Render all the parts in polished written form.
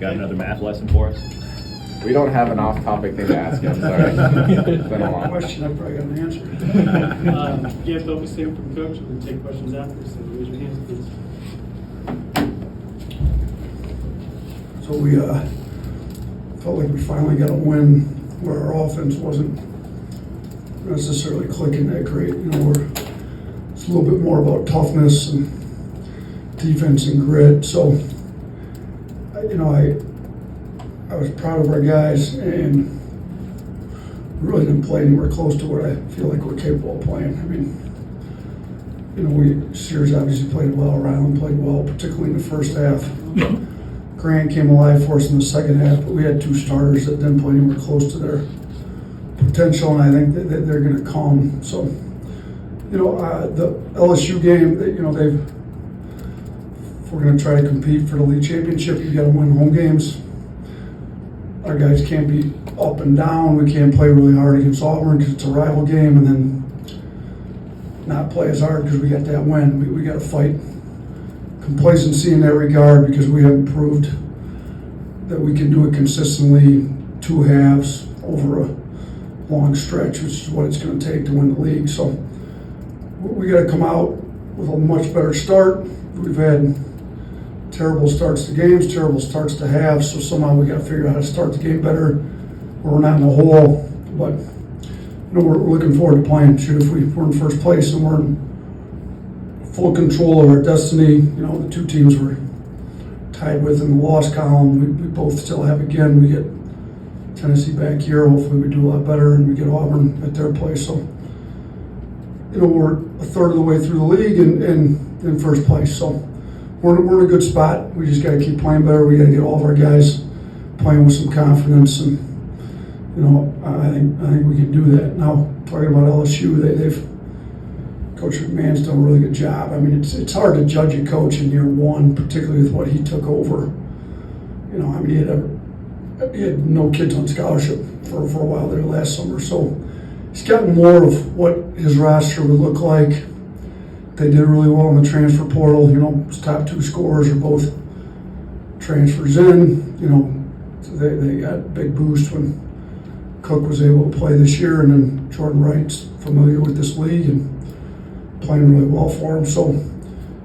Got another math lesson for us? We don't have an off-topic thing to ask you. I'm sorry. It's been a long Question, I probably got an answer. Yeah, they'll be saved from coach. We'll take questions after, so raise your hands, please. So we felt like we finally got a win where our offense wasn't necessarily clicking that great. You know, it's a little bit more about toughness and defense and grit. So, you know, I was proud of our guys and really didn't play anywhere close to what I feel like we're capable of playing. I mean, you know, Sears obviously played well, Ryland played well, particularly in the first half. Grant came alive for us in the second half, but we had two starters that didn't play anywhere close to their potential, and I think that they're going to come. So, you know, the LSU game, you know, if we're going to try to compete for the league championship, you got to win home games. Our guys can't be up and down. We can't play really hard against Auburn because it's a rival game, and then not play as hard because we got that win. We got to fight complacency in that regard because we haven't proved that we can do it consistently, two halves over a long stretch, which is what it's going to take to win the league. So we got to come out with a much better start. We've had terrible starts to games, terrible starts to halves, so somehow we got to figure out how to start the game better where we're not in the hole. But you know, we're looking forward to playing. Shoot, if we're in first place and we're in full control of our destiny, you know, the two teams we're tied with in the loss column, we both still have again. We get Tennessee back here. Hopefully we do a lot better, and we get Auburn at their place. So, you know, we're a third of the way through the league and in first place. So we're in a good spot. We just got to keep playing better. We got to get all of our guys playing with some confidence, and you know, I think we can do that. Now, talking about LSU, they've Coach McMahon's done a really good job. I mean, it's hard to judge a coach in year one, particularly with what he took over. You know, I mean, he had no kids on scholarship for a while there last summer, so he's gotten more of what his roster would look like. They did really well in the transfer portal. You know, his top two scorers are both transfers in. You know, so they got a big boost when Cook was able to play this year, and then Jordan Wright's familiar with this league and playing really well for him. So, you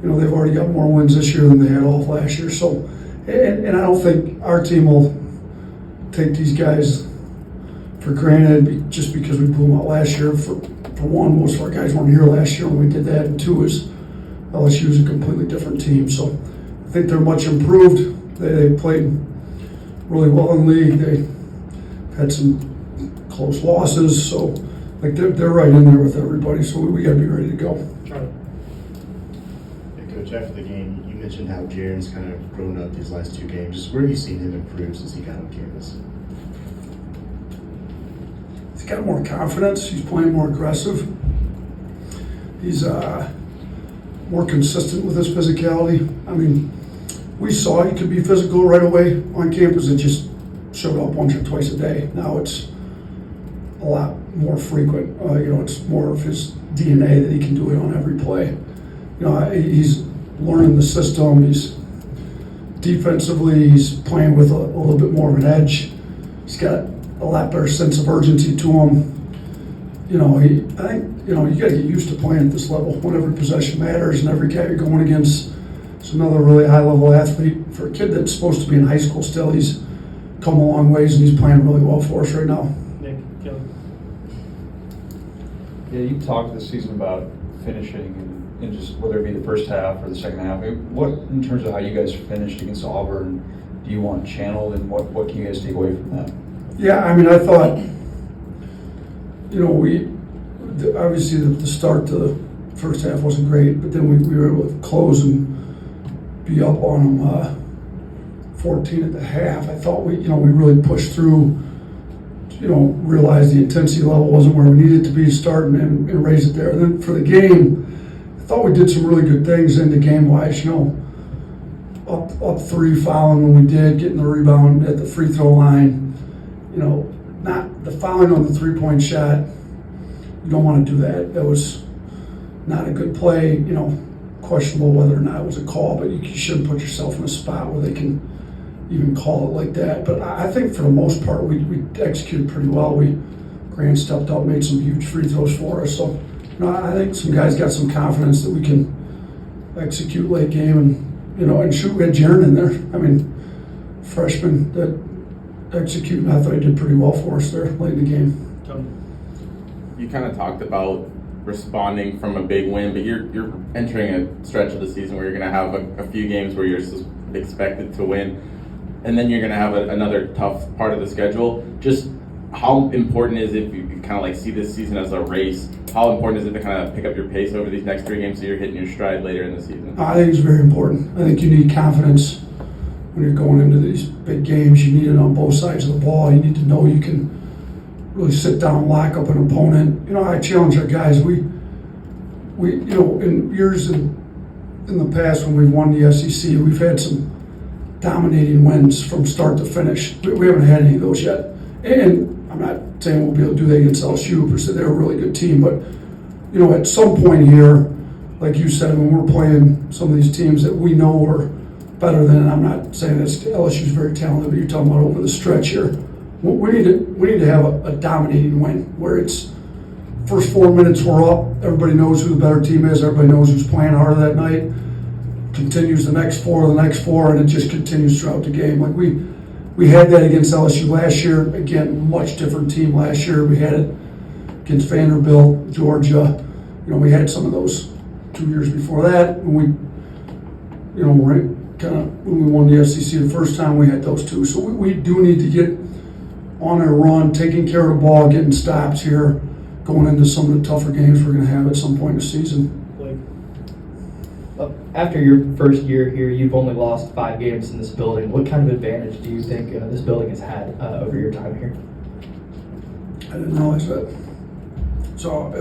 know, they've already got more wins this year than they had all of last year. So, and I don't think our team will take these guys for granted just because we blew them out last year. For one, most of our guys weren't here last year when we did that, and two is LSU is a completely different team. So I think they're much improved. They played really well in the league. They had some close losses, so like they're right in there with everybody. So we got to be ready to go. Charlie. Yeah, Coach, after the game, you mentioned how Jaren's kind of grown up these last two games. Just where have you seen him improve since he got on campus? He's got more confidence. He's playing more aggressive. He's more consistent with his physicality. I mean, we saw he could be physical right away on campus. It just showed up once or twice a day. Now it's a lot more frequent. You know, it's more of his DNA that he can do it on every play. You know, he's learning the system. He's defensively, he's playing with a little bit more of an edge. He's got a lot better sense of urgency to him. You know, I think, you know, you got to get used to playing at this level when every possession matters and every guy you're going against is another really high-level athlete. For a kid that's supposed to be in high school still, he's come a long ways and he's playing really well for us right now. Nick, Kelly. Yeah, you talked this season about finishing and just whether it be the first half or the second half. What, in terms of how you guys finished against Auburn, do you want channeled, and what can you guys take away from that? Yeah, I mean, I thought, you know, obviously the start to the first half wasn't great, but then we were able to close and be up on them 14 at the half. I thought we really pushed through, you know, realized the intensity level wasn't where we needed it to be to start and raise it there. And then for the game, I thought we did some really good things in the game-wise, you know, up three, fouling when we did, getting the rebound at the free throw line. You know, not the fouling on the three-point shot. You don't want to do that. That was not a good play. You know, questionable whether or not it was a call, but you shouldn't put yourself in a spot where they can even call it like that. But I think for the most part, we executed pretty well. Grant stepped up, made some huge free throws for us. So, I think some guys got some confidence that we can execute late game and shoot. We had Jaren in there. I mean, freshman that executed. I thought he did pretty well for us there late in the game. You kind of talked about responding from a big win, but you're entering a stretch of the season where you're going to have a few games where you're expected to win, and then you're going to have another tough part of the schedule. Just how important is it, if you kind of like see this season as a race, how important is it to kind of pick up your pace over these next 3 games so you're hitting your stride later in the season? I think it's very important. I think you need confidence when you're going into these big games. You need it on both sides of the ball. You need to know you can really sit down, lock up an opponent. I challenge our guys. We in years in the past when we've won the SEC, we've had some dominating wins from start to finish. We haven't had any of those yet. And I'm not saying we'll be able to do that against LSU, per se. They're a really good team. But, at some point here, like you said, when we're playing some of these teams that we know are better than, I'm not saying that LSU's very talented, but you're talking about over the stretch here. We need to have a dominating win where it's first 4 minutes we're up, everybody knows who the better team is, everybody knows who's playing harder that night, continues the next 4, and it just continues throughout the game. Like we had that against LSU last year. Again, much different team last year. We had it against Vanderbilt, Georgia. We had some of those 2 years before that. When we won the SEC the first time, we had those 2. So we do need to get on our run, taking care of the ball, getting stops here, going into some of the tougher games we're going to have at some point in the season. After your first year here, you've only lost 5 games in this building. What kind of advantage do you think this building has had over your time here? I didn't realize that. So,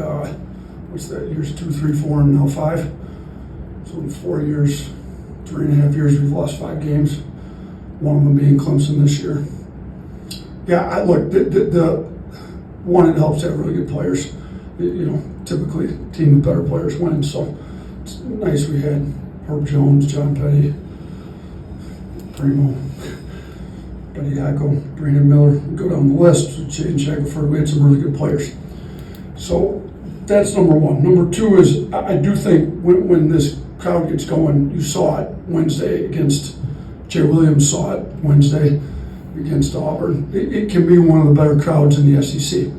what's that? Years 2, 3, 4, and now 5. So in 4 years, 3.5 years, we've lost 5 games. One of them being Clemson this year. Yeah, look, the one, it helps to have really good players. Typically, a team with better players wins. So it's nice we had Herb Jones, John Petty, Primo, Betty Yako, Brandon Miller. Go down the list. Jaden Shackelford. We had some really good players. So that's number 1. Number 2 is I do think when this crowd gets going, you saw it Wednesday against Jay Williams, saw it Wednesday against Auburn. It can be one of the better crowds in the SEC.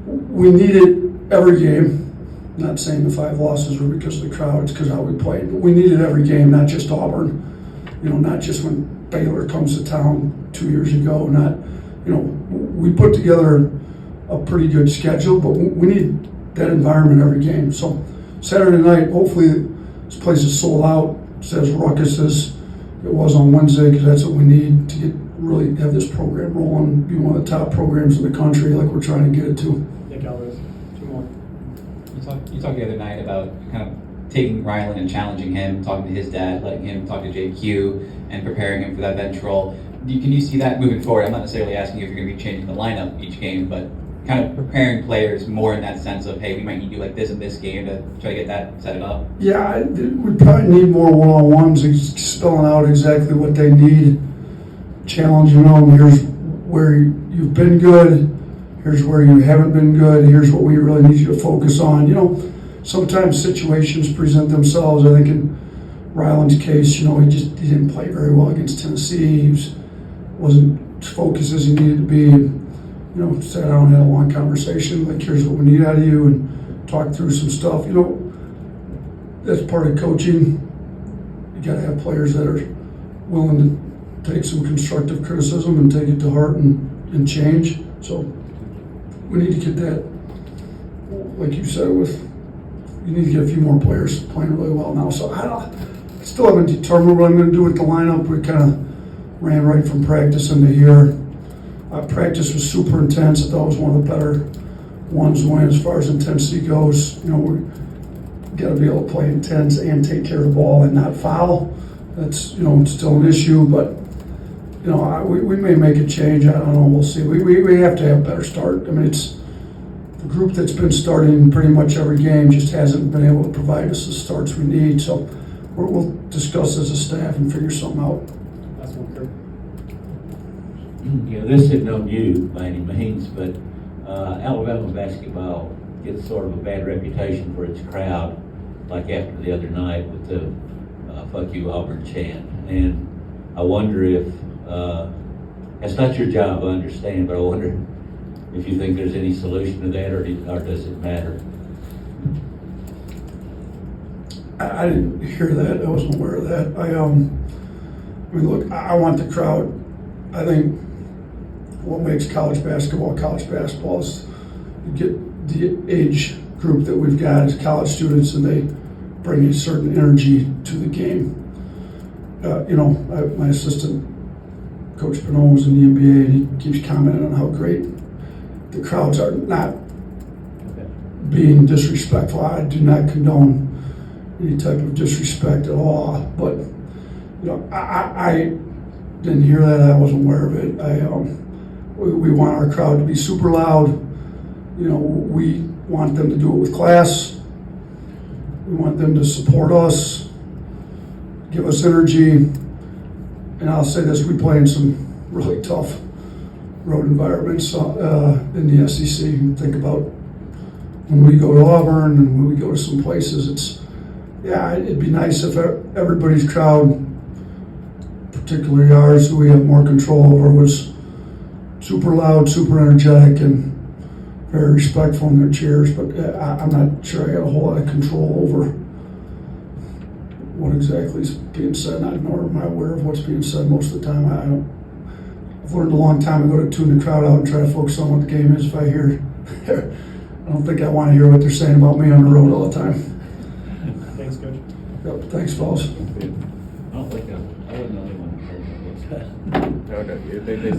We need it every game. I'm not saying the 5 losses were because of the crowd, it's because of how we played. But we need it every game, not just Auburn. Not just when Baylor comes to town 2 years ago. We put together a pretty good schedule, but we need that environment every game. So Saturday night, hopefully this place is sold out. It's as raucous as it was on Wednesday, because that's what we need to really have this program rolling, be one of the top programs in the country like we're trying to get it to. Nick Alvarez, 2 more. You talked the other night about kind of taking Rylan and challenging him, talking to his dad, letting him talk to JQ, and preparing him for that bench role. Can you see that moving forward? I'm not necessarily asking you if you're going to be changing the lineup each game, but kind of preparing players more in that sense of, hey, we might need you like this in this game to try to get that set it up. Yeah, we probably need more one-on-ones, spelling out exactly what they need, challenging them. Here's where you've been good. Here's where you haven't been good. Here's what we really need you to focus on. Sometimes situations present themselves. I think in Ryland's case, he didn't play very well against Tennessee. He wasn't as focused as he needed to be. Sat down and had a long conversation, like, here's what we need out of you, and talk through some stuff. That's part of coaching. You got to have players that are willing to take some constructive criticism and take it to heart and change. So we need to get that, like you said, you need to get a few more players playing really well now. So I still haven't determined what I'm going to do with the lineup. We kind of ran right from practice into here. Practice was super intense. I thought it was one of the better ones when, as far as intensity goes. We got to be able to play intense and take care of the ball and not foul. That's still an issue, but we may make a change. I don't know. We'll see. We have to have a better start. I mean, it's the group that's been starting pretty much every game just hasn't been able to provide us the starts we need. So we'll discuss as a staff and figure something out. Last one, Kirk. this isn't on you by any means, but Alabama basketball gets sort of a bad reputation for its crowd, like after the other night with the "fuck you Auburn" chant. And I wonder if that's not your job, I understand, but I wonder if you think there's any solution to that, or does it matter? I didn't hear that. I wasn't aware of that. I mean, look, I want the crowd. I think what makes college basketball is you get the age group that we've got as college students, and they bring a certain energy to the game. My assistant, Coach Pinot, was in the NBA, and he keeps commenting on how great the crowds are. Not being disrespectful. I do not condone any type of disrespect at all, but I didn't hear that. I wasn't aware of it. We want our crowd to be super loud. We want them to do it with class. We want them to support us, give us energy. And I'll say this: we play in some really tough road environments in the SEC. Think about when we go to Auburn and when we go to some places. It'd be nice if everybody's crowd, particularly ours, who we have more control over, was super loud, super energetic, and very respectful in their cheers. But I'm not sure I got a whole lot of control over what exactly is being said, nor am I aware of what's being said most of the time. I've learned a long time ago to tune the crowd out and try to focus on what the game is. If I hear, I don't think I want to hear what they're saying about me on the road all the time. Thanks, Coach. Yep, thanks, fellas. I don't think I wouldn't know anyone. No, they